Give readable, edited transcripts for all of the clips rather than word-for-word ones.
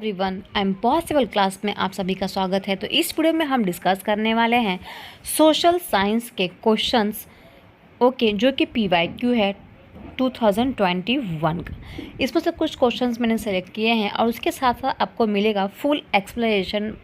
Everyone, I am possible class में आप सभी का स्वागत है। तो इस वीडियो में हम डिस्कस करने वाले हैं सोशल साइंस के क्वेश्चंस, जो कि PYQ है 2021 का। इसमें से कुछ क्वेश्चंस मैंने सेलेक्ट किए हैं और उसके साथ साथ आपको मिलेगा फुल एक्सप्लेनेशन,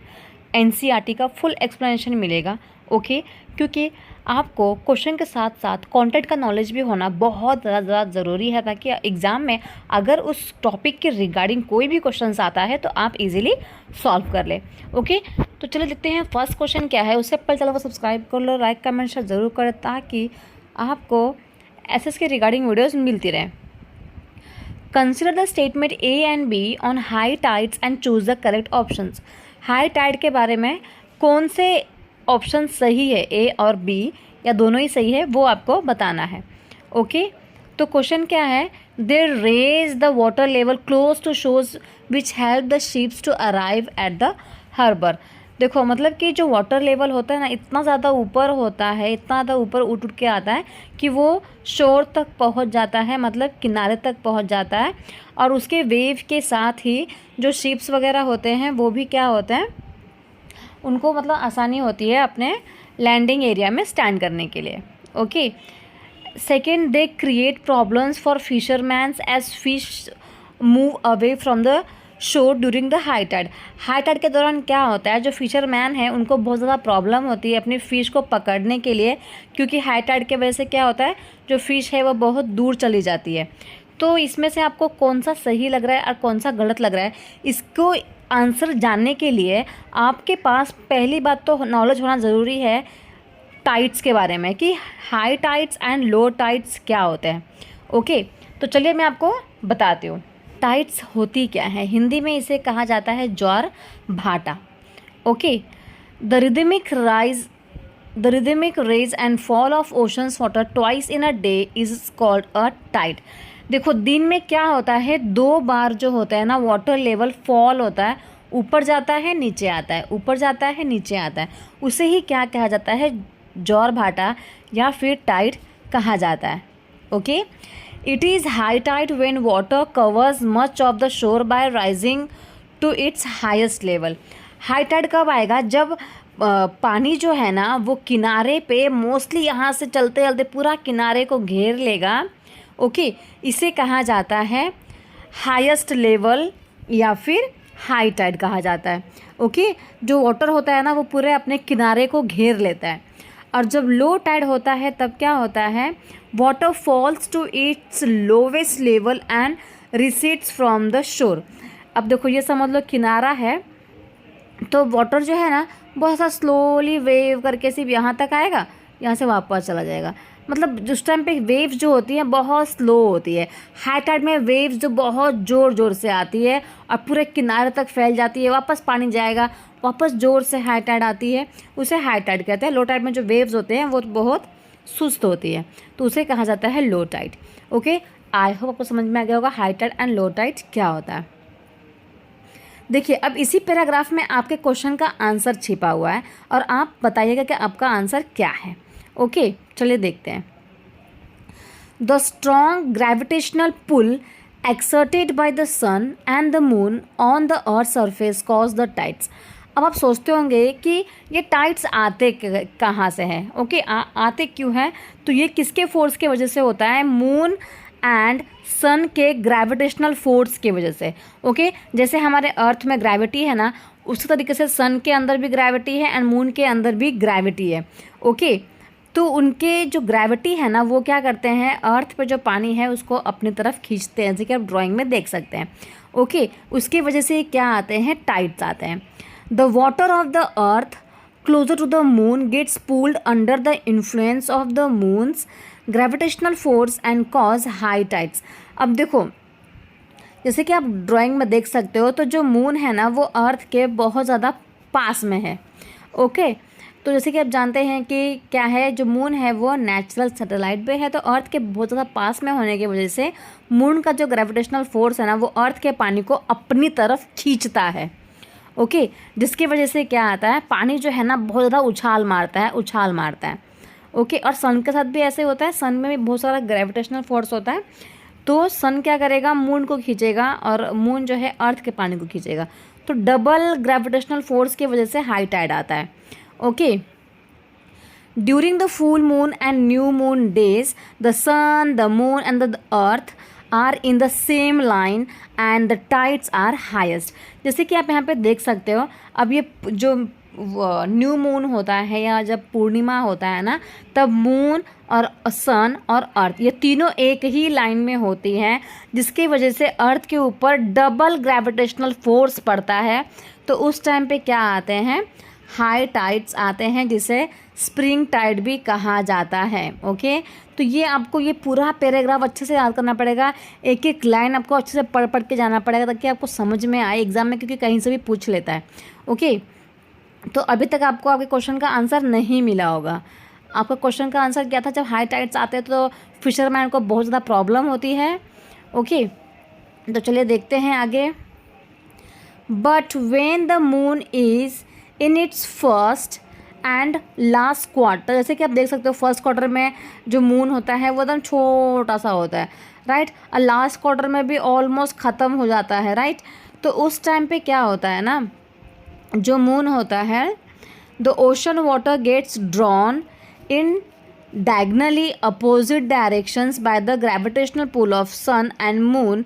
NCERT का फुल एक्सप्लेनेशन मिलेगा। क्योंकि आपको क्वेश्चन के साथ साथ कंटेंट का नॉलेज भी होना बहुत ज़्यादा ज़रूरी है, ताकि एग्ज़ाम में अगर उस टॉपिक के रिगार्डिंग कोई भी क्वेश्चन आता है तो आप इजीली सॉल्व कर ले। तो चलिए देखते हैं फर्स्ट क्वेश्चन क्या है। उससे पहले चलो वो सब्सक्राइब कर लो, लाइक कमेंट शेयर ज़रूर करें, ताकि आपको एसएस के रिगार्डिंग वीडियोज़ मिलती रहे। Consider the statement A and B on high tides and choose the correct options. High tide के बारे में कौन से ऑप्शन सही है, A और B या दोनों ही सही है, वो आपको बताना है। तो क्वेश्चन क्या है, they raise the water level close to शोज which help the ships to arrive at the harbour. देखो मतलब कि जो वाटर लेवल होता है ना, इतना ज़्यादा ऊपर होता है, इतना ज़्यादा ऊपर उठ उठ के आता है कि वो शोर तक पहुंच जाता है, मतलब किनारे तक पहुंच जाता है। और उसके वेव के साथ ही जो शिप्स वगैरह होते हैं वो भी क्या होते हैं, उनको मतलब आसानी होती है अपने लैंडिंग एरिया में स्टैंड करने के लिए। Second, they create problems for fishermans as fish move away from the shore during the high tide. High tide के दौरान क्या होता है, जो फिशरमैन है उनको बहुत ज़्यादा प्रॉब्लम होती है अपनी फ़िश को पकड़ने के लिए, क्योंकि हाई टाइड की वजह से क्या होता है, जो फ़िश है वो बहुत दूर चली जाती है। तो इसमें से आपको कौन सा सही लग रहा है और कौन सा गलत लग रहा है, इसको आंसर जानने के लिए आपके पास पहली बात तो नॉलेज होना ज़रूरी है टाइड्स के बारे में, कि high tides and low tides क्या होते हैं। तो चलिए मैं आपको बताती हूँ टाइड्स होती क्या है। हिंदी में इसे कहा जाता है ज्वार भाटा। The rhythmic rise and fall of oceans water twice in a day is called a tide. देखो दिन में क्या होता है, 2 बार जो होता है ना, वाटर लेवल फॉल होता है, ऊपर जाता है नीचे आता है, ऊपर जाता है नीचे आता है, उसे ही क्या कहा जाता है, ज्वार भाटा या फिर टाइड कहा जाता है। It is high tide when water covers much of the shore by rising to its highest level. High tide कब आएगा, जब पानी जो है ना वो किनारे पे मोस्टली यहाँ से चलते चलते पूरा किनारे को घेर लेगा। इसे कहा जाता है हाईएस्ट लेवल या फिर हाई टाइड कहा जाता है। जो वाटर होता है ना वो पूरे अपने किनारे को घेर लेता है। और जब लो टाइड होता है तब क्या होता है, water falls to its lowest level and recedes from the shore. अब देखो ये समझ लो किनारा है, तो वाटर जो है ना बहुत सा स्लोली वेव करके सिर्फ यहाँ तक आएगा, यहाँ से वापस चला जाएगा। मतलब जिस टाइम पे वेव्स जो होती हैं बहुत स्लो होती है। हाई टाइड में वेव्स जो बहुत ज़ोर ज़ोर से आती है और पूरे किनारे तक फैल जाती है, वापस पानी जाएगा, वापस ज़ोर से हाई टाइड आती है, उसे हाई टाइड कहते हैं। लो टाइड में जो वेव्स होते हैं वो बहुत सुस्त होती है, तो उसे कहा जाता है लो टाइड। आई होप आपको समझ में आ गया होगा high tide and low tide क्या होता है। देखिए अब इसी पैराग्राफ में आपके क्वेश्चन का आंसर छिपा हुआ है और आप बताइएगा कि आपका आंसर क्या है। चलिए देखते हैं। The strong gravitational pull exerted by the sun and the moon on the earth surface cause the tides. अब आप सोचते होंगे कि ये टाइड्स आते कहाँ से हैं। आते क्यों हैं, तो ये किसके फोर्स के वजह से होता है, मून एंड सन के ग्रेविटेशनल फोर्स की वजह से। जैसे हमारे अर्थ में ग्रेविटी है ना, उसी तरीके से सन के अंदर भी ग्रेविटी है एंड मून के अंदर भी ग्रेविटी है। तो उनके जो ग्रेविटी है ना वो क्या करते हैं, अर्थ पे जो पानी है उसको अपनी तरफ खींचते हैं, जैसे कि आप ड्राइंग में देख सकते हैं। उसकी वजह से क्या आते हैं, टाइड्स आते हैं। The water of the earth closer to the moon gets pulled under the influence of the moon's gravitational force and cause high tides. अब देखो जैसे कि आप ड्राइंग में देख सकते हो, तो जो मून है ना वो अर्थ के बहुत ज़्यादा पास में है। तो जैसे कि आप जानते हैं कि क्या है, जो मून है वो नेचुरल सैटेलाइट पे है, तो अर्थ के बहुत ज़्यादा पास में होने की वजह से मून का जो ग्रेविटेशनल फोर्स है ना वो अर्थ के पानी को अपनी तरफ खींचता है। जिसकी वजह से क्या आता है, पानी जो है ना बहुत ज़्यादा उछाल मारता है। और सन के साथ भी ऐसे होता है, सन में भी बहुत सारा ग्रेविटेशनल फोर्स होता है, तो सन क्या करेगा, मून को खींचेगा और मून जो है अर्थ के पानी को खींचेगा। तो डबल ग्रेविटेशनल फोर्स की वजह से हाई टाइड आता है। Okay, during the full moon and new moon days the sun, the moon and the earth are in the same line and the tides are highest. जैसे कि आप यहाँ पे देख सकते हो, अब ये जो न्यू मून होता है या जब पूर्णिमा होता है ना, तब मून और सन और अर्थ ये तीनों एक ही लाइन में होती हैं, जिसकी वजह से अर्थ के ऊपर डबल ग्रेविटेशनल फोर्स पड़ता है। तो उस टाइम पे क्या आते हैं, हाई टाइड्स आते हैं, जिसे स्प्रिंग टाइड भी कहा जाता है। ओके, तो ये आपको ये पूरा पैराग्राफ अच्छे से याद करना पड़ेगा, एक एक लाइन आपको अच्छे से पढ़ पढ़ के जाना पड़ेगा ताकि आपको समझ में आए एग्जाम में, क्योंकि कहीं से भी पूछ लेता है। ओके, तो अभी तक आपको आपके क्वेश्चन का आंसर नहीं मिला होगा। आपका क्वेश्चन का आंसर क्या था, जब हाई टाइड्स आते हैं तो फिशरमैन को बहुत ज़्यादा प्रॉब्लम होती है। ओके, तो चलिए देखते हैं आगे। But when the moon is in its first and last quarter, जैसे कि आप देख सकते हो फर्स्ट क्वार्टर में जो मून होता है वो एकदम छोटा सा होता है, राइट, और लास्ट क्वार्टर में भी ऑलमोस्ट ख़त्म हो जाता है, राइट। तो उस टाइम पे क्या होता है ना, जो मून होता है, the ocean water gets drawn in diagonally opposite directions by the gravitational pull of sun and moon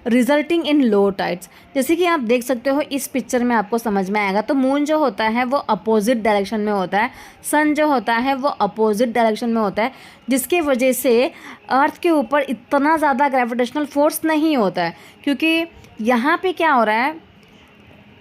resulting in low tides. जैसे कि आप देख सकते हो इस पिक्चर में आपको समझ में आएगा, तो मून जो होता है वो अपोजिट डायरेक्शन में होता है, सन जो होता है वो अपोजिट डायरेक्शन में होता है, जिसके वजह से अर्थ के ऊपर इतना ज़्यादा ग्रेविटेशनल फोर्स नहीं होता है। क्योंकि यहाँ पे क्या हो रहा है,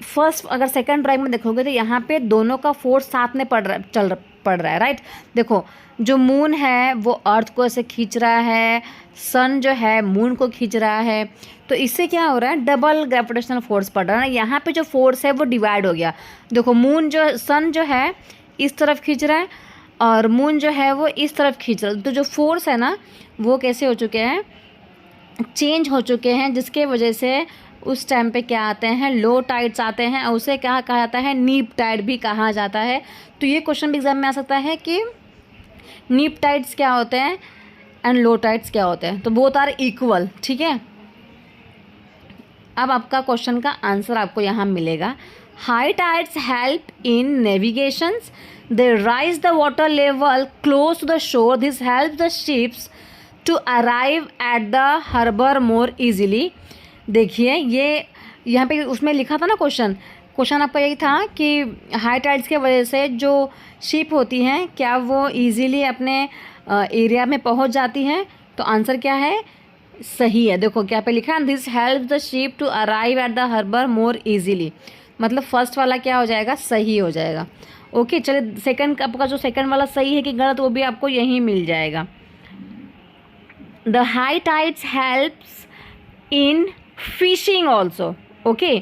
फर्स्ट अगर सेकंड ड्राइव में देखोगे तो यहाँ पे दोनों का फोर्स साथ में पड़ रहा है, राइट। देखो, जो मून है वो अर्थ को ऐसे खींच रहा है, सन जो है मून को खींच रहा है, तो इससे क्या हो रहा है, डबल ग्रेविटेशनल फोर्स पड़ रहा है। यहाँ पे जो फोर्स है वो डिवाइड हो गया। देखो, सन जो है इस तरफ खींच रहा है और मून जो है वो इस तरफ खींच रहा है। तो जो फोर्स है ना वो कैसे हो चुके हैं, चेंज हो चुके हैं, जिसके वजह से उस टाइम पे क्या आते हैं, लो टाइड्स आते हैं, और उसे क्या कहा जाता है, नीप टाइड भी कहा जाता है। तो ये क्वेश्चन भी एग्जाम में आ सकता है कि नीप टाइड्स क्या होते हैं एंड लो टाइड्स क्या होते हैं, तो बोथ आर इक्वल, ठीक है। अब आपका क्वेश्चन का आंसर आपको यहाँ मिलेगा। High tides help in navigations, they raise the water level close to the shore, this help the ships to arrive at the harbour more easily. देखिए, ये यहाँ पे उसमें लिखा था ना क्वेश्चन आपका यही था कि हाई टाइड्स की वजह से जो शिप होती हैं क्या वो इजीली अपने एरिया में पहुँच जाती हैं। तो आंसर क्या है, सही है। देखो क्या पे लिखा है, this help the ship to arrive at the harbour more easily, मतलब फर्स्ट वाला क्या हो जाएगा, सही हो जाएगा। ओके, चलिए सेकंड, आपका जो सेकंड वाला सही है कि गलत वो भी आपको यहीं मिल जाएगा। The high tides helps in fishing also. Okay,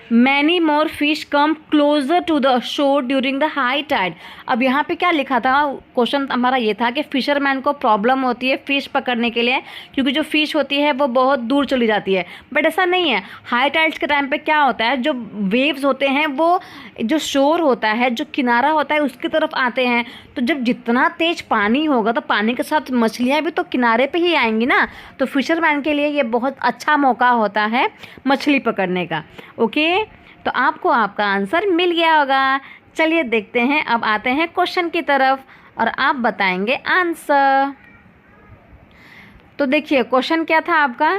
many more fish come closer to the shore during the high tide. अब यहाँ पे क्या लिखा था, क्वेश्चन हमारा ये था कि फिशरमैन को प्रॉब्लम होती है फिश पकड़ने के लिए, क्योंकि जो फिश होती है वो बहुत दूर चली जाती है। बट ऐसा नहीं है, हाई टाइड्स के टाइम पे क्या होता है, जो वेव्स होते हैं वो जो शोर होता है, जो किनारा होता है उसकी तरफ आते हैं। तो जब जितना तेज पानी होगा तो पानी के साथ मछलियाँ भी तो किनारे पर ही आएंगी ना। तो फिशरमैन के लिए ये बहुत अच्छा मौका होता है मछली पकड़ने का। ओके, तो आपको आपका आंसर मिल गया होगा। चलिए देखते हैं, अब आते हैं क्वेश्चन की तरफ और आप बताएंगे आंसर। तो देखिए क्वेश्चन क्या था आपका,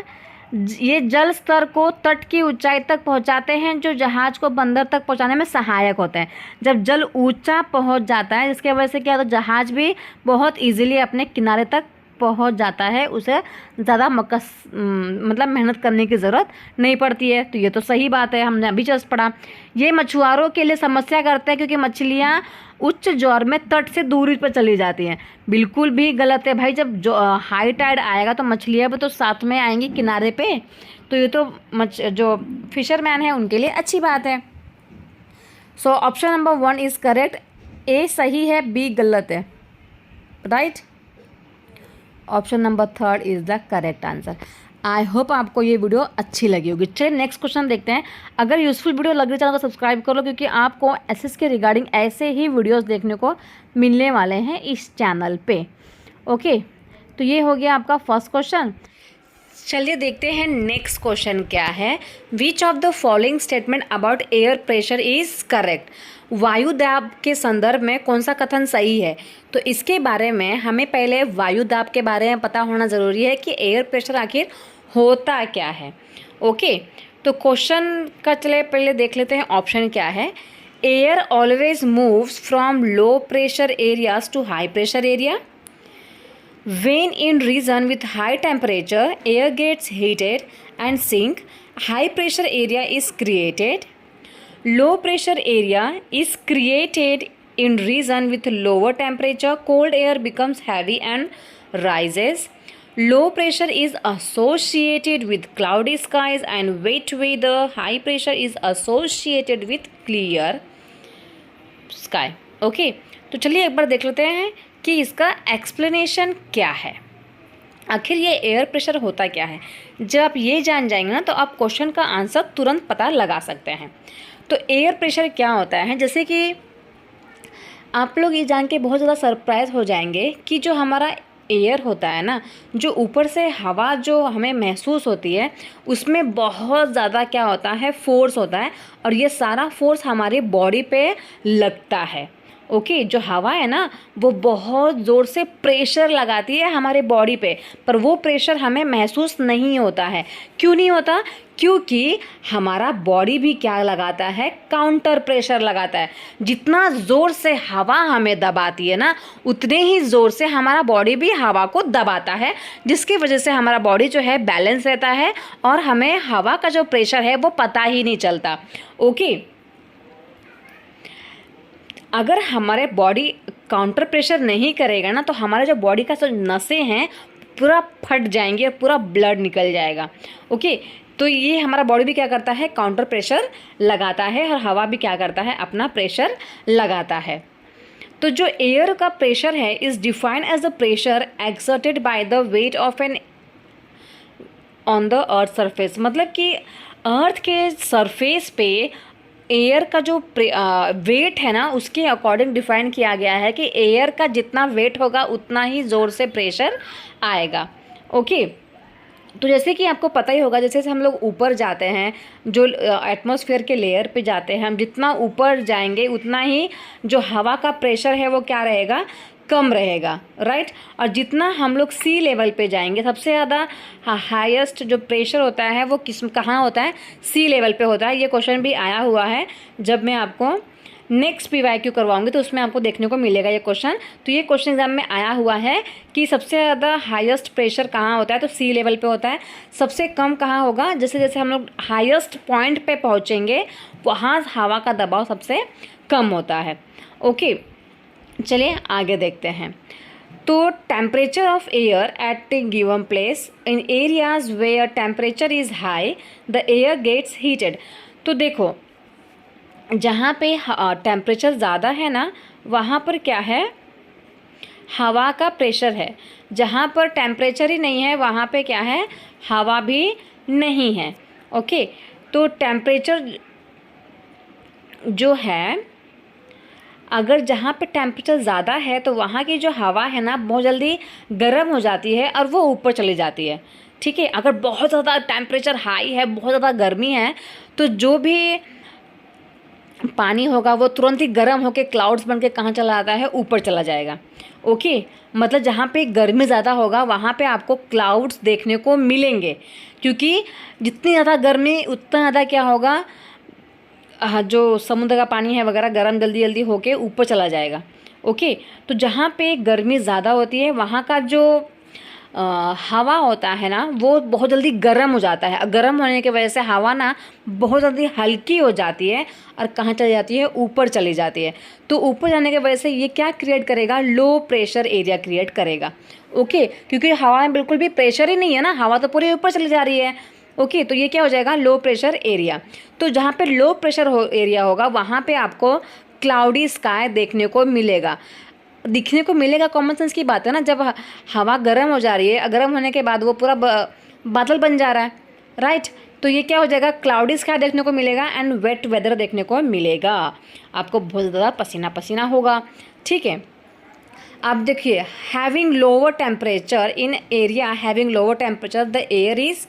ये जल स्तर को तट की ऊंचाई तक पहुंचाते हैं जो जहाज को बंदर तक पहुंचाने में सहायक होते हैं। जब जल ऊंचा पहुंच जाता है जिसकी वजह से क्या होता है, जहाज भी बहुत इजीली अपने किनारे तक पहुंच जाता है, उसे ज़्यादा मतलब मेहनत करने की ज़रूरत नहीं पड़ती है। तो ये तो सही बात है, हमने अभी जस्ट पढ़ा। ये मछुआरों के लिए समस्या करता है क्योंकि मछलियाँ उच्च ज्वार में तट से दूरी पर चली जाती हैं। बिल्कुल भी गलत है भाई, जब जो हाई टाइड आएगा तो मछलियाँ भी तो साथ में आएंगी किनारे पे। तो ये तो जो फिशरमैन है उनके लिए अच्छी बात है। So option number 1 is correct, A सही है, बी गलत है, right. Option number 3 is the correct answer. I hope आपको ये वीडियो अच्छी लगी होगी। चलिए नेक्स्ट क्वेश्चन देखते हैं। अगर यूजफुल वीडियो लग रही चैनल को सब्सक्राइब कर लो, क्योंकि आपको एसएस के रिगार्डिंग ऐसे ही वीडियोस देखने को मिलने वाले हैं इस चैनल पे। ओके, तो ये हो गया आपका फर्स्ट क्वेश्चन। चलिए देखते हैं नेक्स्ट क्वेश्चन क्या है। Which of the following statement about air pressure is correct. वायु दाब के संदर्भ में कौन सा कथन सही है। तो इसके बारे में हमें पहले वायु दाब के बारे में पता होना ज़रूरी है कि एयर प्रेशर आखिर होता क्या है। ओके, तो क्वेश्चन का चले पहले देख लेते हैं ऑप्शन क्या है। Air always moves from low pressure areas to high pressure area. When in region with high temperature, air gets heated and sink, high pressure area is created. Low pressure area is created in region with lower temperature, cold air becomes heavy and rises. Low pressure is associated with cloudy skies and wet weather. High pressure is associated with clear sky. Okay, तो चलिए एक बार देख लेते हैं कि इसका explanation क्या है, आखिर ये एयर प्रेशर होता क्या है। जब आप ये जान जाएंगे ना तो आप क्वेश्चन का आंसर तुरंत पता लगा सकते हैं। तो एयर प्रेशर क्या होता है, जैसे कि आप लोग ये जान के बहुत ज़्यादा सरप्राइज हो जाएंगे कि जो हमारा एयर होता है ना, जो ऊपर से हवा जो हमें महसूस होती है उसमें बहुत ज़्यादा क्या होता है, फोर्स होता है, और ये सारा फोर्स हमारी बॉडी पे लगता है। ओके, जो हवा है ना वो बहुत ज़ोर से प्रेशर लगाती है हमारे बॉडी पे, पर वो प्रेशर हमें महसूस नहीं होता है। क्यों नहीं होता? क्योंकि हमारा बॉडी भी क्या लगाता है, काउंटर प्रेशर लगाता है। जितना ज़ोर से हवा हमें दबाती है ना उतने ही ज़ोर से हमारा बॉडी भी हवा को दबाता है, जिसकी वजह से हमारा बॉडी जो है बैलेंस रहता है और हमें हवा का जो प्रेशर है वो पता ही नहीं चलता। ओके, अगर हमारे बॉडी काउंटर प्रेशर नहीं करेगा ना तो हमारे जो बॉडी का जो नसें हैं पूरा फट जाएंगी और पूरा ब्लड निकल जाएगा। ओके, तो ये हमारा बॉडी भी क्या करता है, काउंटर प्रेशर लगाता है, और हवा भी क्या करता है, अपना प्रेशर लगाता है। तो जो एयर का प्रेशर है is defined as the pressure exerted by the weight of an on the earth surface. मतलब कि अर्थ के सरफेस पे एयर का जो वेट है ना उसके अकॉर्डिंग डिफाइन किया गया है कि एयर का जितना वेट होगा उतना ही ज़ोर से प्रेशर आएगा। ओके, तो जैसे कि आपको पता ही होगा, जैसे हम लोग ऊपर जाते हैं, जो एटमॉस्फेयर के लेयर पे जाते हैं, हम जितना ऊपर जाएंगे उतना ही जो हवा का प्रेशर है वो क्या रहेगा, कम रहेगा, राइट। और जितना हम लोग सी लेवल पे जाएंगे, सबसे ज़्यादा हाईएस्ट जो प्रेशर होता है वो कहाँ होता है, सी लेवल पे होता है। ये क्वेश्चन भी आया हुआ है, जब मैं आपको नेक्स्ट PYQ करवाऊंगी तो उसमें आपको देखने को मिलेगा ये क्वेश्चन। तो ये क्वेश्चन एग्जाम में आया हुआ है कि सबसे ज़्यादा हाईएस्ट प्रेशर कहाँ होता है, तो सी लेवल पे होता है। सबसे कम कहाँ होगा, जैसे जैसे हम लोग हाईएस्ट पॉइंट पे पहुँचेंगे वहाँ हवा का दबाव सबसे कम होता है। ओके, चलिए आगे देखते हैं। तो temperature of air at a given place in areas where temperature is high the air gets heated. तो देखो, जहाँ पे टेम्परेचर ज़्यादा है ना वहाँ पर क्या है, हवा का प्रेशर है। जहाँ पर टेम्परेचर ही नहीं है वहाँ पे क्या है, हवा भी नहीं है। ओके, तो टेम्परेचर जो है, अगर जहाँ पे टेम्परेचर ज़्यादा है तो वहाँ की जो हवा है ना बहुत जल्दी गर्म हो जाती है और वो ऊपर चली जाती है। ठीक है, अगर बहुत ज़्यादा टेम्परेचर हाई है, बहुत ज़्यादा गर्मी है, तो जो भी पानी होगा वो तुरंत ही गर्म होकर क्लाउड्स बन के कहाँ चला जाता है, ऊपर चला जाएगा। ओके, मतलब जहाँ पे गर्मी ज़्यादा होगा वहाँ पे आपको क्लाउड्स देखने को मिलेंगे, क्योंकि जितनी ज़्यादा गर्मी उतना ज़्यादा क्या होगा, जो समुद्र का पानी है वगैरह गर्म जल्दी जल्दी होके ऊपर चला जाएगा। ओके, तो जहाँ पे गर्मी ज़्यादा होती है वहाँ का जो हवा होता है ना वो बहुत जल्दी गर्म हो जाता है। गर्म होने की वजह से हवा ना बहुत जल्दी हल्की हो जाती है और कहाँ चली जाती है, ऊपर चली जाती है। तो ऊपर जाने की वजह से ये क्या क्रिएट करेगा, लो प्रेशर एरिया क्रिएट करेगा। ओके, क्योंकि हवा में बिल्कुल भी प्रेशर ही नहीं है ना, हवा तो पूरी ऊपर चली जा रही है। ओके, तो ये क्या हो जाएगा, लो प्रेशर एरिया। तो जहाँ पे लो प्रेशर एरिया होगा वहाँ पे आपको क्लाउडी स्काई देखने को मिलेगा। दिखने को मिलेगा, कॉमन सेंस की बात है ना, जब हवा गर्म हो जा रही है, गर्म होने के बाद वो पूरा बादल बन जा रहा है, राइट। तो ये क्या हो जाएगा, क्लाउडी स्काई देखने को मिलेगा एंड वेट वेदर देखने को मिलेगा। आपको बहुत ज़्यादा पसीना पसीना होगा। ठीक है, अब देखिए, having lower temperature in area having lower temperature the air is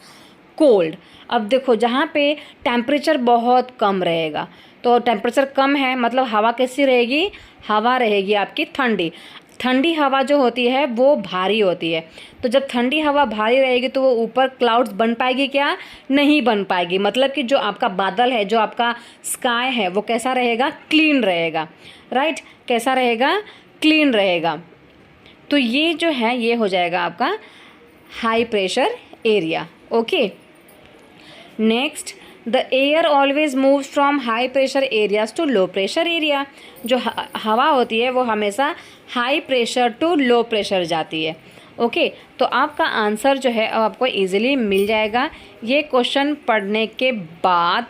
cold. अब देखो, जहाँ पे टेम्परेचर बहुत कम रहेगा, तो टेम्परेचर कम है मतलब हवा कैसी रहेगी, हवा रहेगी आपकी ठंडी। ठंडी हवा जो होती है वो भारी होती है, तो जब ठंडी हवा भारी रहेगी तो वो ऊपर क्लाउड्स बन पाएगी क्या, नहीं बन पाएगी। मतलब कि जो आपका बादल है, जो आपका स्काई है, वो कैसा रहेगा, क्लीन रहेगा, राइट, कैसा रहेगा, क्लीन रहेगा। तो ये जो है ये हो जाएगा आपका high pressure area. Okay, next, the air always moves from high pressure areas to low pressure area. जो हवा होती है वो हमेशा high pressure to low pressure जाती है। ओके, तो आपका आंसर जो है अब आपको इजीली मिल जाएगा। ये क्वेश्चन पढ़ने के बाद,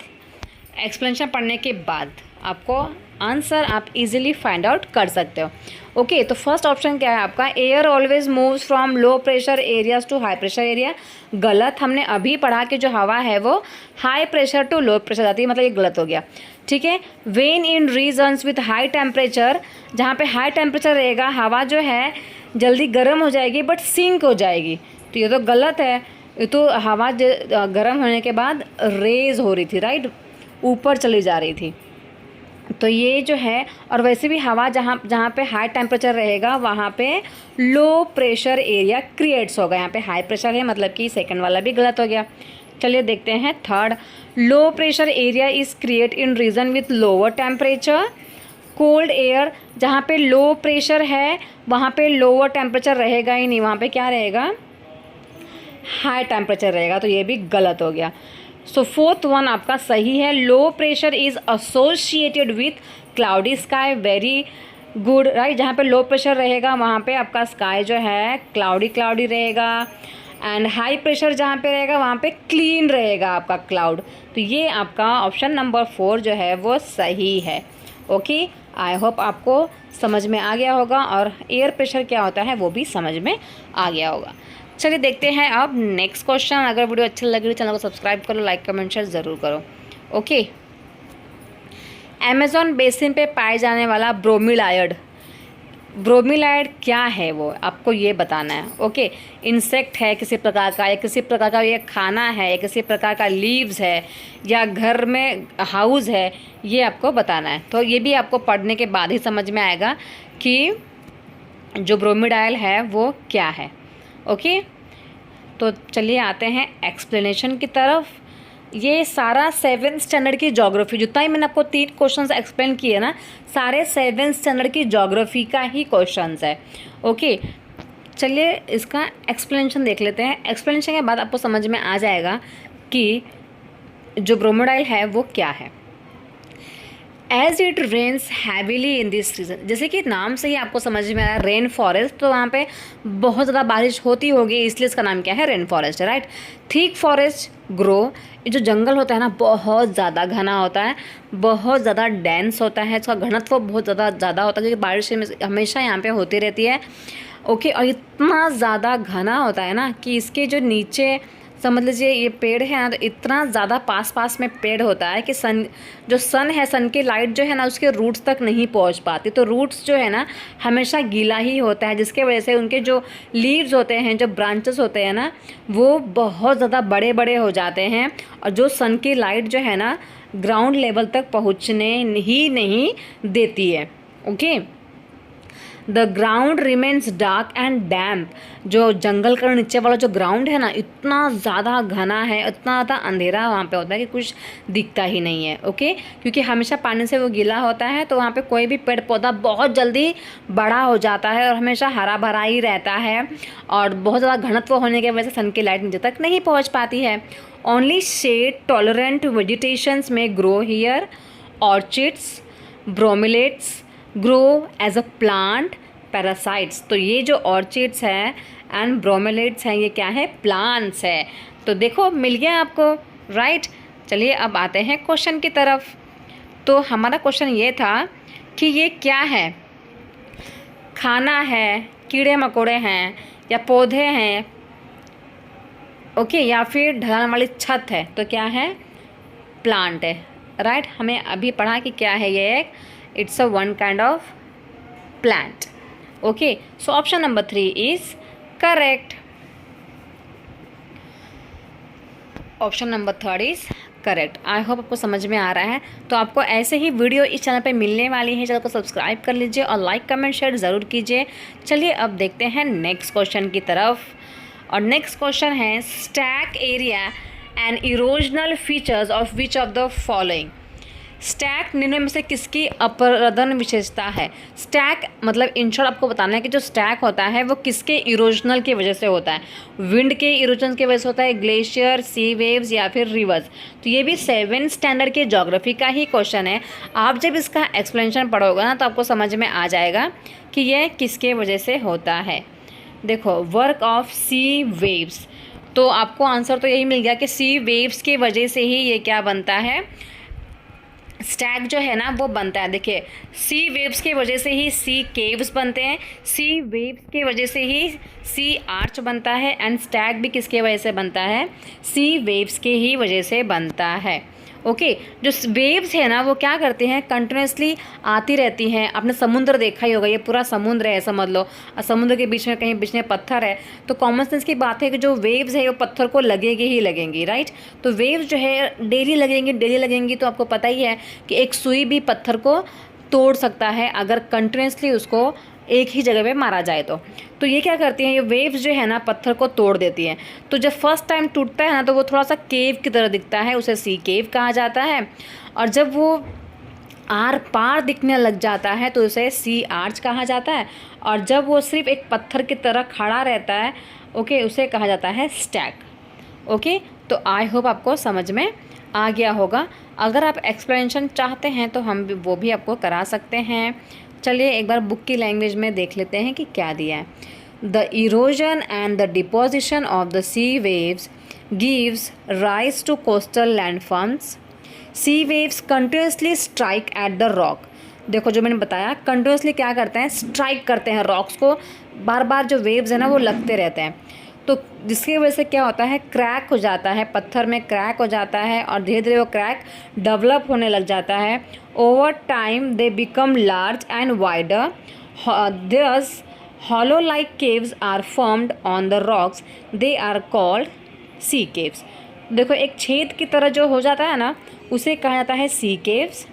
एक्सप्लेनेशन पढ़ने के बाद आपको आंसर आप इजीली फाइंड आउट कर सकते हो। ओके, तो फर्स्ट ऑप्शन क्या है आपका, air always moves from low pressure areas to high pressure area. गलत, हमने अभी पढ़ा कि जो हवा है वो high pressure to low pressure जाती है, मतलब ये गलत हो गया। ठीक है, when in regions with high temperature, जहाँ पे हाई टेम्परेचर रहेगा हवा जो है जल्दी गर्म हो जाएगी बट सिंक हो जाएगी, तो ये तो गलत है। ये तो हवा गर्म होने के बाद रेज हो रही थी, राइट, ऊपर चली जा रही थी, तो ये जो है। और वैसे भी हवा जहाँ पे हाई टेम्परेचर रहेगा वहाँ पे लो प्रेशर एरिया क्रिएट्स होगा। यहाँ पे हाई प्रेशर है, मतलब कि सेकंड वाला भी गलत हो गया। चलिए देखते हैं third, low pressure area is create in region with lower temperature. Cold air, जहाँ पे लो प्रेशर है वहाँ पे लोअर टेम्परेचर रहेगा ही नहीं, वहाँ पे क्या रहेगा, हाई टेम्परेचर रहेगा, तो ये भी गलत हो गया। सो फोर्थ वन आपका सही है, low pressure is associated with cloudy sky, very good, right. जहाँ पे लो प्रेशर रहेगा वहाँ पे आपका स्काई जो है क्लाउडी क्लाउडी रहेगा, एंड हाई प्रेशर जहाँ पे रहेगा वहाँ पे क्लीन रहेगा आपका क्लाउड। तो ये आपका ऑप्शन नंबर 4 जो है वो सही है। ओके, आई होप आपको समझ में आ गया होगा और एयर प्रेशर क्या होता है वो भी समझ में आ गया होगा। चलिए देखते हैं अब नेक्स्ट क्वेश्चन। अगर वीडियो अच्छा लगे तो चैनल को सब्सक्राइब करो, लाइक कमेंट शेयर ज़रूर करो। ओके, अमेज़न बेसिन पे पाए जाने वाला ब्रोमीलाइड, ब्रोमीलाइड क्या है वो आपको ये बताना है। ओके, इंसेक्ट है किसी प्रकार का, या किसी प्रकार का ये खाना है, या किसी प्रकार का लीव्स है, या घर में हाउस है, ये आपको बताना है। तो ये भी आपको पढ़ने के बाद ही समझ में आएगा कि जो ब्रोमीडाइल है वो क्या है। ओके, तो चलिए आते हैं एक्सप्लेनेशन की तरफ। ये सारा 7th स्टैंडर्ड की ज्योग्राफी, जितना ही मैंने आपको 3 क्वेश्चंस एक्सप्लेन किए ना, सारे 7th स्टैंडर्ड की ज्योग्राफी का ही क्वेश्चंस है। ओके, चलिए इसका एक्सप्लेनेशन देख लेते हैं। एक्सप्लेनेशन के बाद आपको समझ में आ जाएगा कि जो ब्रोमीडाइल है वो क्या है। As it rains heavily in this region, जैसे कि नाम से ही आपको समझ में आ रहा है रेन फॉरेस्ट, तो वहाँ पे बहुत ज़्यादा बारिश होती होगी, इसलिए इसका नाम क्या है, rain forest, right. Thick forest grow, ये जो जंगल होता है ना बहुत ज़्यादा घना होता है, बहुत ज़्यादा डेंस होता है, इसका घनत्व बहुत ज़्यादा होता है, क्योंकि बारिश हमेशा यहाँ पे होती रहती है। ओके, और इतना ज़्यादा घना होता है ना कि इसके जो नीचे समझ लीजिए ये पेड़ है ना, तो इतना ज़्यादा पास में पेड़ होता है कि सन है, सन की लाइट जो है ना उसके रूट्स तक नहीं पहुंच पाती, तो रूट्स जो है ना हमेशा गीला ही होता है, जिसके वजह से उनके जो लीव्स होते हैं, जो ब्रांचेस होते हैं ना, वो बहुत ज़्यादा बड़े बड़े हो जाते हैं, और जो सन की लाइट जो है ना ग्राउंड लेवल तक पहुँचने ही नहीं देती है। Okay, the ground remains dark and damp, जो जंगल का नीचे वाला जो ग्राउंड है ना इतना ज़्यादा घना है, इतना ज़्यादा अंधेरा वहाँ पे होता है कि कुछ दिखता ही नहीं है। ओके, क्योंकि हमेशा पानी से वो गीला होता है, तो वहाँ पे कोई भी पेड़ पौधा बहुत जल्दी बड़ा हो जाता है और हमेशा हरा भरा ही रहता है, और बहुत ज़्यादा घनत्व होने की वजह से सन की लाइट नीचे तक नहीं पहुँच पाती है। Only shade tolerant vegetations may grow here, orchids, bromeliads grow as a plant, parasites, तो ये जो ऑर्चिड्स हैं एंड ब्रोमेलेट्स हैं ये क्या है, प्लांट्स है। तो देखो मिल गया आपको, राइट। चलिए अब आते हैं क्वेश्चन की तरफ। तो हमारा क्वेश्चन ये था कि ये क्या है, खाना है, कीड़े मकोड़े हैं, या पौधे हैं, ओके, या फिर ढलान वाली छत है, तो क्या है, प्लांट है, राइट। हमें अभी पढ़ा कि क्या है ये, एक it's a one kind of plant, okay, so option number 3 is correct. Option number 3 is correct. I hope आपको समझ में आ रहा है। तो आपको ऐसे ही वीडियो इस चैनल पे मिलने वाली है। चैनल को सब्सक्राइब कर लीजिए और लाइक कमेंट शेयर ज़रूर कीजिए। चलिए अब देखते हैं नेक्स्ट क्वेश्चन की तरफ। और नेक्स्ट क्वेश्चन है stack area and erosional features of which of the following. Stack निम्न में से किसकी अपरदन विशेषता है। स्टैक मतलब इन शॉर्ट आपको बताना है कि जो स्टैक होता है वो किसके इरोजनल की वजह से होता है। विंड के इरोजन की वजह से होता है, ग्लेशियर, सी वेव्स या फिर रिवर्स। तो ये भी 7th स्टैंडर्ड के ज्योग्राफी का ही क्वेश्चन है। आप जब इसका एक्सप्लेनेशन पढ़ोगे ना तो आपको समझ में आ जाएगा कि यह किसके वजह से होता है। देखो, वर्क ऑफ सी वेव्स, तो आपको आंसर तो यही मिल गया कि सी वेव्स की वजह से ही ये क्या बनता है, स्टैक जो है ना वो बनता है। देखिए, सी वेव्स की वजह से ही सी केव्स बनते हैं, सी वेव्स की वजह से ही सी आर्च बनता है, एंड स्टैक भी किसके वजह से बनता है, सी वेव्स के ही वजह से बनता है। ओके, जो वेव्स है ना वो क्या करते हैं, कंटिन्यूसली आती रहती हैं। आपने समुद्र देखा ही होगा, ये पूरा समुद्र है समझ लो, और समुद्र के बीच में कहीं बीच में पत्थर है, तो कॉमन सेंस की बात है कि जो वेव्स है वो पत्थर को लगेगी ही लगेंगी, राइट। तो वेव्स जो है डेली लगेंगी, तो आपको पता ही है कि एक सुई भी पत्थर को तोड़ सकता है अगर कंटिन्यूसली उसको एक ही जगह पे मारा जाए तो ये क्या करती हैं, ये वेव्स जो है ना पत्थर को तोड़ देती हैं। तो जब फर्स्ट टाइम टूटता है ना तो वो थोड़ा सा केव की तरह दिखता है, उसे सी केव कहा जाता है। और जब वो आर पार दिखने लग जाता है तो उसे सी आर्च कहा जाता है। और जब वो सिर्फ एक पत्थर की तरह खड़ा रहता है, ओके, उसे कहा जाता है स्टैक। ओके, तो आई होप आपको समझ में आ गया होगा। अगर आप एक्सप्लेनेशन चाहते हैं तो हम वो भी आपको करा सकते हैं। चलिए एक बार बुक की लैंग्वेज में देख लेते हैं कि क्या दिया है। The erosion and the deposition of the sea waves gives rise to coastal landforms. Sea waves continuously strike at the rock. देखो, जो मैंने बताया, कंटिन्यूसली क्या करते हैं, स्ट्राइक करते हैं रॉक्स को, बार बार जो वेव्स है ना वो लगते रहते हैं। तो जिसकी वजह से क्या होता है, क्रैक हो जाता है, पत्थर में क्रैक हो जाता है और धीरे धीरे वो क्रैक डेवलप होने लग जाता है। Over time they become large and wider, this hollow like caves are formed on the rocks, they are called sea caves। देखो, एक छेद की तरह जो हो जाता है ना उसे कहा जाता है सी caves.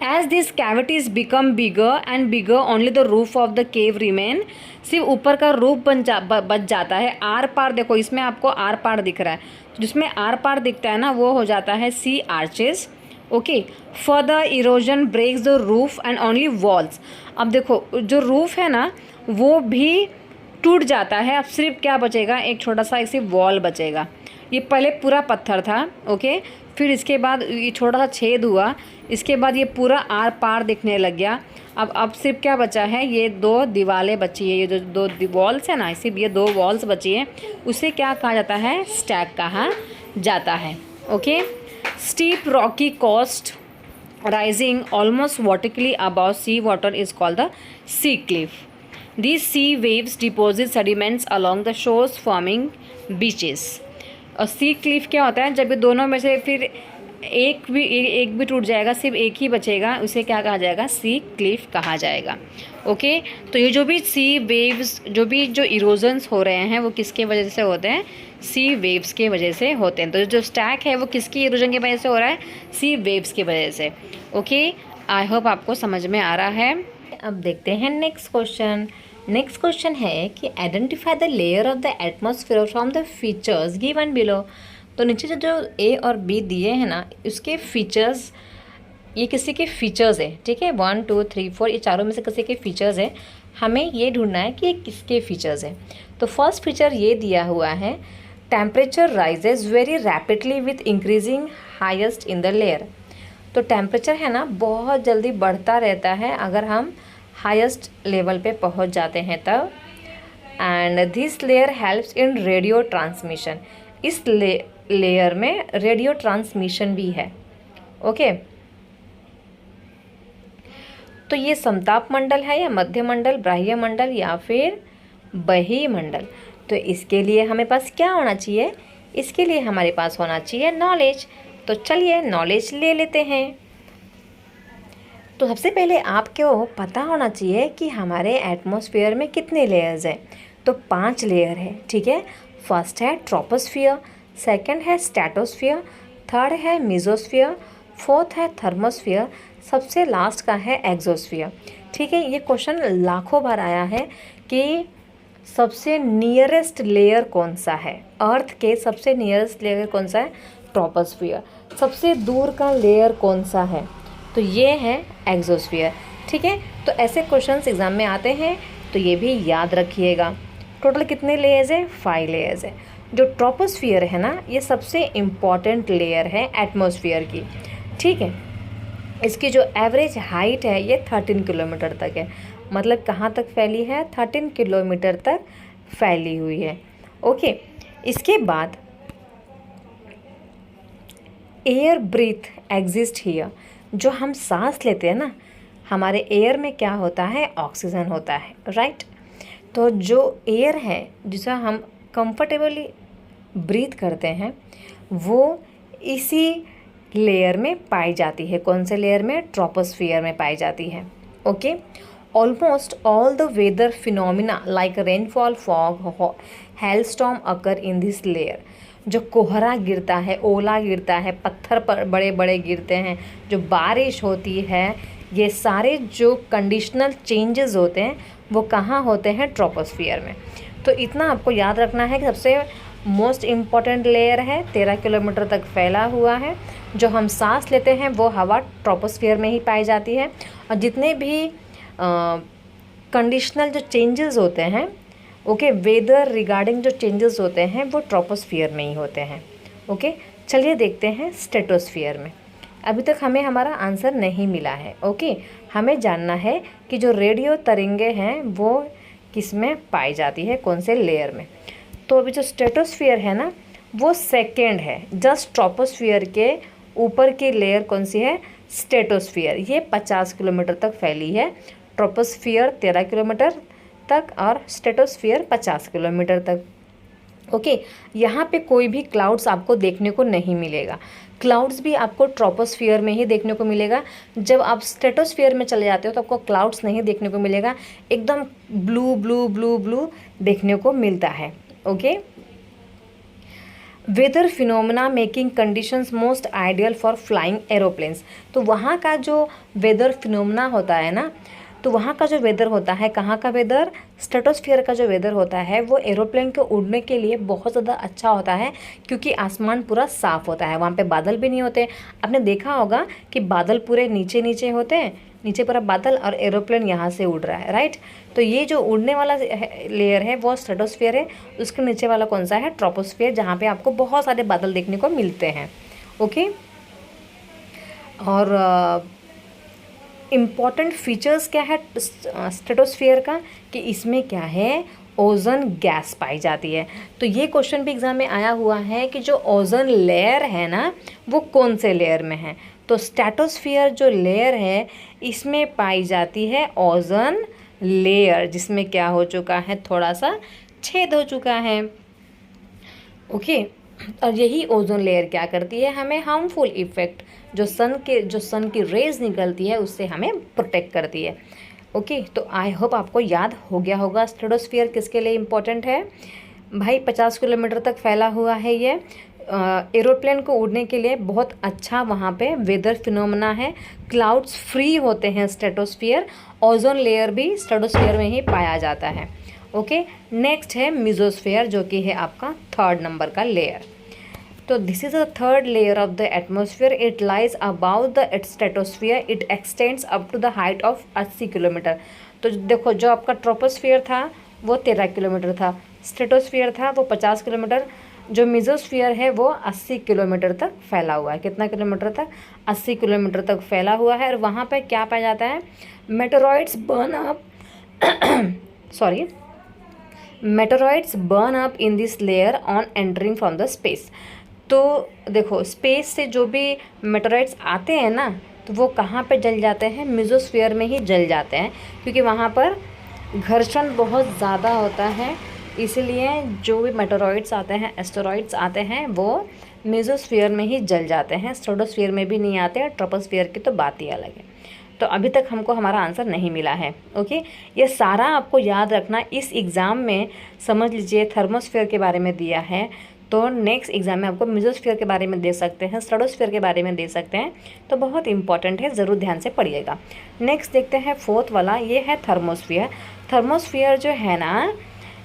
As these cavities become bigger and bigger, only the roof of the cave remain। सिर्फ ऊपर का रूप बच जाता है। आर पार देखो, इसमें आपको आर पार दिख रहा है, तो जिसमें आर पार दिखता है ना वो हो जाता है sea arches. Okay, further erosion breaks the roof and only walls. अब देखो, जो रूफ है ना वो भी टूट जाता है, अब सिर्फ क्या बचेगा, एक छोटा सा इसी वॉल बचेगा। ये पहले पूरा पत्थर था, ओके, फिर इसके बाद ये छोटा सा छेद हुआ, इसके बाद ये पूरा आर पार दिखने लग गया। अब सिर्फ क्या बचा है, ये दो दीवारें बची है, ये जो दो वॉल्स है ना, सिर्फ ये दो वॉल्स बची है, उसे क्या कहा जाता है, स्टैक कहा जाता है। Okay, steep rocky coast rising almost vertically above sea water is called the sea cliff. These sea waves deposit sediments along the shores forming beaches। और सी क्लिफ क्या होता है, जब ये दोनों में से फिर एक भी टूट जाएगा, सिर्फ एक ही बचेगा, उसे क्या कहा जाएगा, सी क्लिफ कहा जाएगा। ओके, तो ये जो भी सी वेव्स, जो इरोजन्स हो रहे हैं वो किसके वजह से होते हैं, सी वेव्स के वजह से होते हैं। तो जो स्टैक है वो किसकी इरोजन की वजह से हो रहा है, सी वेव्स की वजह से। ओके, आई होप आपको समझ में आ रहा है। अब देखते हैं नेक्स्ट क्वेश्चन। नेक्स्ट क्वेश्चन है कि identify the layer of the atmosphere from the features given below. तो नीचे जो ए और बी दिए हैं ना, उसके फीचर्स, ये किसी के फीचर्स है, ठीक है, 1 2 3 4, ये चारों में से किसी के फीचर्स है। हमें ये ढूंढना है कि ये किसके फीचर्स है। तो फर्स्ट फीचर ये दिया हुआ है, temperature rises very rapidly with increasing highest in the layer. तो टेम्परेचर है ना बहुत जल्दी बढ़ता रहता है अगर हम हाईएस्ट लेवल पे पहुंच जाते हैं तब। And this layer helps in radio transmission. इस लेयर में रेडियो ट्रांसमिशन भी है। ओके, तो ये समताप मंडल है या मध्य मंडल, बाह्य मंडल या फिर बही मंडल। तो इसके लिए हमें पास क्या होना चाहिए, इसके लिए हमारे पास होना चाहिए नॉलेज। तो चलिए नॉलेज ले लेते हैं। तो सबसे पहले आपको पता होना चाहिए कि हमारे एटमॉस्फेयर में कितने लेयर्स हैं। तो 5 लेयर है, ठीक है। फर्स्ट है ट्रोपोस्फियर, सेकंड है स्ट्रेटोस्फियर, थर्ड है मेसोस्फियर, फोर्थ है थर्मोस्फियर, सबसे लास्ट का है एक्सोस्फियर। ठीक है, ये क्वेश्चन लाखों बार आया है कि सबसे नियरेस्ट लेयर कौन सा है, अर्थ के सबसे नियरेस्ट लेयर कौन सा है, ट्रोपोस्फियर। सबसे दूर का लेयर कौन सा है, तो ये है एक्सोस्फियर। ठीक है, तो ऐसे क्वेश्चंस एग्जाम में आते हैं, तो ये भी याद रखिएगा। टोटल कितने लेयर्स है, 5 लेयर्स है। जो ट्रोपोस्फियर है ना, ये सबसे इम्पॉर्टेंट लेयर है एटमॉस्फेयर की। ठीक है, इसकी जो एवरेज हाइट है ये 13 किलोमीटर तक है। मतलब कहाँ तक फैली है, 13 किलोमीटर तक फैली हुई है। ओके, इसके बाद एयर ब्रीथ एग्जिस्ट हियर। जो हम सांस लेते हैं ना, हमारे एयर में क्या होता है, ऑक्सीजन होता है, राइट। तो जो एयर है जिसे हम कंफर्टेबली ब्रीथ करते हैं, वो इसी लेयर में पाई जाती है। कौन से लेयर में, ट्रोपोस्फियर में पाई जाती है। Okay, almost all the weather phenomena like rainfall, fog, hailstorm occur in this layer. जो कोहरा गिरता है, ओला गिरता है, पत्थर पर बड़े बड़े गिरते हैं, जो बारिश होती है, ये सारे जो कंडीशनल चेंजेस होते हैं वो कहाँ होते हैं, ट्रोपोस्फियर में। तो इतना आपको याद रखना है कि सबसे मोस्ट इम्पॉर्टेंट लेयर है, 13 किलोमीटर तक फैला हुआ है। जो हम सांस लेते हैं वो हवा ट्रोपोस्फियर में ही पाई जाती है। और जितने भी कंडीशनल जो चेंजेस होते हैं, ओके, वेदर रिगार्डिंग जो चेंजेस होते हैं वो ट्रोपोस्फियर में ही होते हैं। ओके, चलिए देखते हैं स्ट्रेटोस्फियर में। अभी तक हमें हमारा आंसर नहीं मिला है। ओके, हमें जानना है कि जो रेडियो तरंगे हैं वो किस में पाई जाती है, कौन से लेयर में। तो अभी जो स्ट्रेटोस्फियर है ना, वो सेकेंड है, जस्ट ट्रोपोस्फियर के ऊपर की लेयर कौन सी है, स्ट्रेटोस्फियर। ये 50 किलोमीटर तक फैली है। ट्रोपोस्फियर 13 किलोमीटर तक और स्ट्रेटोस्फियर 50 किलोमीटर तक। ओके, यहाँ पे कोई भी क्लाउड्स आपको देखने को नहीं मिलेगा। क्लाउड्स भी आपको ट्रोपोस्फियर में ही देखने को मिलेगा। जब आप स्ट्रेटोस्फियर में चले जाते हो तो आपको क्लाउड्स नहीं देखने को मिलेगा, एकदम ब्लू ब्लू ब्लू ब्लू देखने को मिलता है। Okay, weather phenomena making conditions most ideal for flying aeroplanes. तो वहाँ का जो वेदर फिनोमेना होता है ना, तो वहाँ का जो वेदर होता है, कहाँ का वेदर, स्ट्रेटोस्फियर का जो वेदर होता है वो एरोप्लेन के उड़ने के लिए बहुत ज़्यादा अच्छा होता है, क्योंकि आसमान पूरा साफ़ होता है, वहाँ पे बादल भी नहीं होते। आपने देखा होगा कि बादल पूरे नीचे नीचे होते हैं, नीचे पूरा बादल और एरोप्लेन यहाँ से उड़ रहा है, राइट। तो ये जो उड़ने वाला लेयर है वो स्ट्रेटोस्फियर है। उसके नीचे वाला कौन सा है, ट्रोपोस्फियर, जहाँ पे आपको बहुत सारे बादल देखने को मिलते हैं। ओके, और इम्पॉर्टेंट फीचर्स क्या है स्ट्रेटोस्फियर का, कि इसमें क्या है, ओजोन गैस पाई जाती है। तो ये क्वेश्चन भी एग्जाम में आया हुआ है कि जो ओजोन लेयर है ना, वो कौन से लेयर में है। तो स्ट्रेटोस्फियर जो लेयर है इसमें पाई जाती है ओजोन लेयर, जिसमें क्या हो चुका है, थोड़ा सा छेद हो चुका है। ओके, और यही ओजोन लेयर क्या करती है, हमें हार्मफुल इफ़ेक्ट जो सन की रेज निकलती है उससे हमें प्रोटेक्ट करती है। ओके, तो आई होप आपको याद हो गया होगा स्ट्रेटोस्फियर किसके लिए इम्पोर्टेंट है। भाई 50 किलोमीटर तक फैला हुआ है ये, एरोप्लेन को उड़ने के लिए बहुत अच्छा वहाँ पे वेदर फिनोमेना है। क्लाउड्स फ्री होते हैं स्ट्रेटोस्फियर, ओजोन लेयर भी स्ट्रेटोस्फियर में ही पाया जाता है। ओके, नेक्स्ट है मेसोस्फियर, जो कि है आपका 3rd नंबर का लेयर। तो this is the 3rd layer of the atmosphere. It lies about the stratosphere. It extends up to the height of 80 kilometre. तो देखो, जो आपका ट्रोपोस्फियर था वो 13 किलोमीटर था, स्ट्रेटोस्फियर था वो 50 किलोमीटर, जो मेसोस्फियर है वो 80 किलोमीटर तक फैला हुआ है। कितना किलोमीटर तक, 80 किलोमीटर तक फैला हुआ है। और वहाँ पर क्या पाया जाता है, meteoroids burn up sorry meteoroids burn up in this layer on entering from the space. तो देखो, स्पेस से जो भी मेटेरॉइड्स आते हैं ना, तो वो कहाँ पे जल जाते हैं, मेसोस्फियर में ही जल जाते हैं, क्योंकि वहाँ पर घर्षण बहुत ज़्यादा होता है। इसलिए जो भी मेटेरॉइड्स आते हैं, एस्टेरॉइड्स आते हैं, वो मेसोस्फियर में ही जल जाते हैं, स्ट्रेटोस्फियर में भी नहीं आते हैं। ट्रोपोस्फियर की तो बात ही अलग है। तो अभी तक हमको हमारा आंसर नहीं मिला है। ओके, ये सारा आपको याद रखना। इस एग्ज़ाम में समझ लीजिए थर्मोस्फेयर के बारे में दिया है, तो नेक्स्ट एग्जाम में आपको मेसोस्फीयर के बारे में दे सकते हैं, स्ट्रेटोस्फीयर के बारे में दे सकते हैं, तो बहुत इंपॉर्टेंट है, ज़रूर ध्यान से पढ़िएगा। नेक्स्ट देखते हैं फोर्थ वाला, ये है थर्मोस्फीयर। थर्मोस्फीयर जो है ना,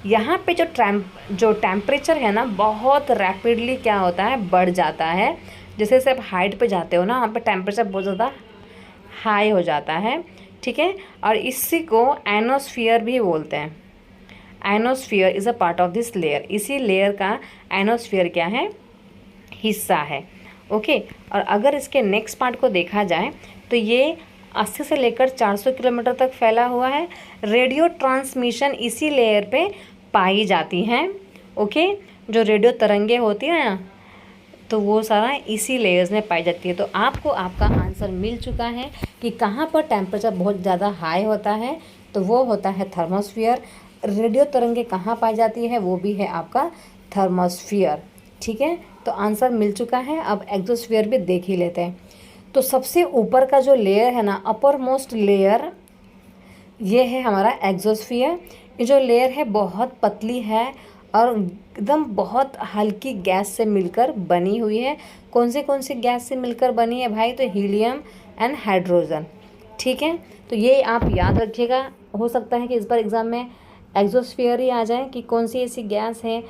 यहाँ पे जो टेम्परेचर है ना बहुत रैपिडली क्या होता है, बढ़ जाता है। जैसे जैसे आप हाइट पे जाते हो ना, वहाँ पे टेम्परेचर बहुत ज़्यादा हाई हो जाता है, ठीक है। और इसी को एनोस्फीयर भी बोलते हैं। Ionosphere is a part of this layer. इसी लेयर का एनोस्फीयर क्या है, हिस्सा है। ओके, और अगर इसके नेक्स्ट पार्ट को देखा जाए तो ये 80 से लेकर 400 किलोमीटर तक फैला हुआ है। रेडियो ट्रांसमिशन इसी लेयर पे पाई जाती हैं। ओके, जो रेडियो तरंगे होती हैं ना, तो वो सारा इसी लेयर्स में पाई जाती है। तो आपको आपका आंसर मिल चुका है कि कहाँ पर टेम्परेचर बहुत ज़्यादा हाई होता है, तो वो होता है थर्मोस्फीयर। रेडियो तरंगे कहाँ पाई जाती है, वो भी है आपका थर्मोस्फीयर, ठीक है। तो आंसर मिल चुका है। अब एक्सोस्फीयर भी देख ही लेते हैं। तो सबसे ऊपर का जो लेयर है ना, अपर मोस्ट लेयर, ये है हमारा एक्सोस्फीयर। ये जो लेयर है बहुत पतली है और एकदम बहुत हल्की गैस से मिलकर बनी हुई है। कौन सी गैस से मिलकर बनी है भाई, तो हीलियम एंड हाइड्रोजन, ठीक है। तो ये आप याद रखिएगा। हो सकता है कि इस बार एग्ज़ाम में एक्सोस्फीयर ही आ जाए कि कौन सी ऐसी गैस है,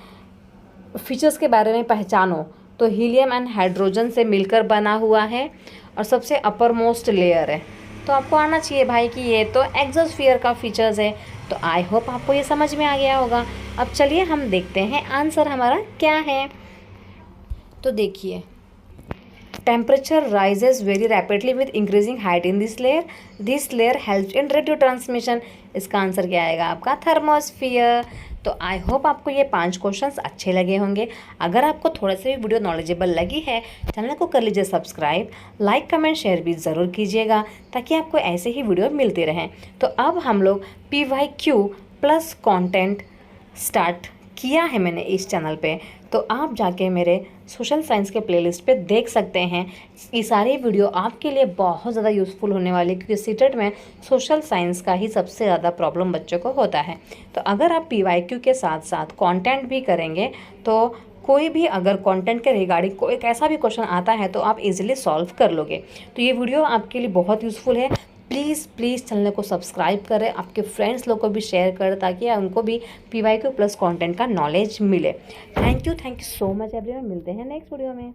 फीचर्स के बारे में पहचानो। तो हीलियम एंड हाइड्रोजन से मिलकर बना हुआ है और सबसे अपर मोस्ट लेयर है। तो आपको आना चाहिए भाई कि ये तो एक्सोस्फीयर का फीचर्स है। तो आई होप आपको ये समझ में आ गया होगा। अब चलिए हम देखते हैं आंसर हमारा क्या है। तो देखिए, temperature rises very rapidly with increasing height in this layer helps in radio transmission. इसका आंसर क्या आएगा आपका, थर्मोस्फीयर। तो आई होप आपको ये 5 क्वेश्चंस अच्छे लगे होंगे। अगर आपको थोड़ा सा भी वीडियो नॉलेजेबल लगी है, चैनल को कर लीजिए सब्सक्राइब, लाइक कमेंट शेयर भी ज़रूर कीजिएगा ताकि आपको ऐसे ही वीडियो मिलते रहें। तो अब हम लोग PYQ प्लस कंटेंट स्टार्ट किया है मैंने इस चैनल पे, तो आप जाके मेरे सोशल साइंस के प्लेलिस्ट पे देख सकते हैं। ये सारी वीडियो आपके लिए बहुत ज़्यादा यूज़फुल होने वाली है, क्योंकि सीटेट में सोशल साइंस का ही सबसे ज़्यादा प्रॉब्लम बच्चों को होता है। तो अगर आप PYQ के साथ साथ कंटेंट भी करेंगे, तो कोई भी अगर कंटेंट के रिगार्डिंग कोई कैसा भी क्वेश्चन आता है तो आप इजीली सॉल्व कर लोगे। तो ये वीडियो आपके लिए बहुत यूज़फुल है। प्लीज़ चैनल को सब्सक्राइब करें, आपके फ्रेंड्स लोग को भी शेयर करें ताकि उनको भी PYQ प्लस कंटेंट का नॉलेज मिले। Thank you so much everyone. मिलते हैं नेक्स्ट वीडियो में।